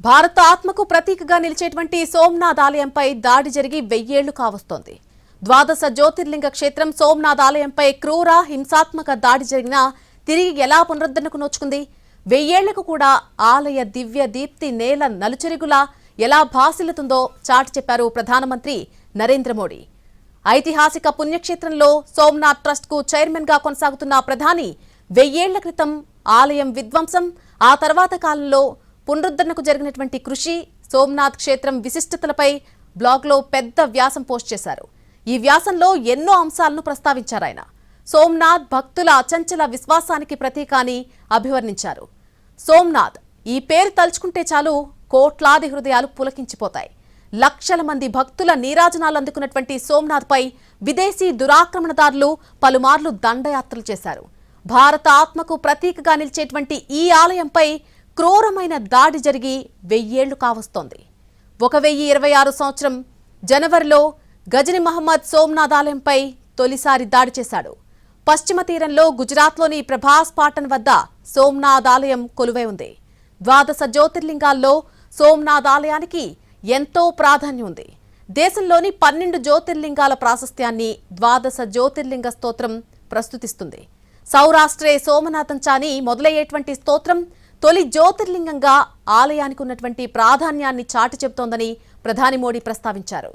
భారత ఆత్మకు ప్రతీకగా నిలిచేటువంటి సోమనాథ్ ఆలయంపై దాడి జరిగి 1000 ఏళ్లు కావస్తోంది. ద్వాదశ జ్యోతిర్లింగ క్షేత్రం సోమనాథ్ ఆలయంపై క్రూర హింసాత్మక దాడి జరిగినా తిరిగి ఎలా పునరుద్ధరణకు నోచుకుంది? 1000 ఏళ్లకు కూడా ఆలయ దివ్య దీప్తి నేల నలుచెరుగులా ఎలా భాసిల్లుతుందో చాటి చెప్పారు ప్రధానమంత్రి నరేంద్ర మోడీ. ఐతిహాసిక పుణ్యక్షేత్రంలో సోమనాథ్ ట్రస్ట్ కు చైర్మన్ గా కొనసాగుతున్న ప్రధాని 1000 ఏళ్ల క్రితం ఆలయం విధ్వంసం, ఆ తర్వాత కాలంలో పునరుద్ధరణకు జరిగినటువంటి కృషి, సోమనాథ్ క్షేత్రం విశిష్టతలపై బ్లాగ్లో పెద్ద వ్యాసం పోస్ట్ చేశారు. ఈ వ్యాసంలో ఎన్నో అంశాలను ప్రస్తావించారు ఆయన. సోమనాథ్ భక్తుల అచంచల విశ్వాసానికి ప్రతీక అని అభివర్ణించారు. సోమనాథ్ ఈ పేరు తలుచుకుంటే చాలు కోట్లాది హృదయాలు పులకించిపోతాయి. లక్షల మంది భక్తుల నీరాజనాలు అందుకున్నటువంటి సోమనాథ్ పై విదేశీ దురాక్రమణదారులు పలుమార్లు దండయాత్రలు చేశారు. భారత ఆత్మకు ప్రతీకగా నిలిచేటువంటి ఈ ఆలయంపై క్రూరమైన దాడి జరిగి 1000 ఏళ్లు కావస్తోంది. 1026 సంవత్సరం జనవరిలో గజని మహమ్మద్ సోమనాథ్ ఆలయంపై తొలిసారి దాడి చేశాడు. పశ్చిమ తీరంలో గుజరాత్లోని ప్రభాస్ పాటన్ వద్ద సోమనాథ్ ఆలయం కొలువై ఉంది. ద్వాదశ జ్యోతిర్లింగాల్లో సోమనాథ్ ఆలయానికి ఎంతో ప్రాధాన్యం ఉంది. దేశంలోని 12 జ్యోతిర్లింగాల ప్రాశస్త్యాన్ని ద్వాదశ జ్యోతిర్లింగ స్తోత్రం ప్రస్తుతిస్తుంది. సౌరాష్ట్రే సోమనాథంచాని మొదలయ్యేటువంటి స్తోత్రం తొలి జ్యోతిర్లింగంగా ఆలయానికి ఉన్నటువంటి ప్రాధాన్యాన్ని చాటి చెబుతోందని ప్రధాని మోడీ ప్రస్తావించారు.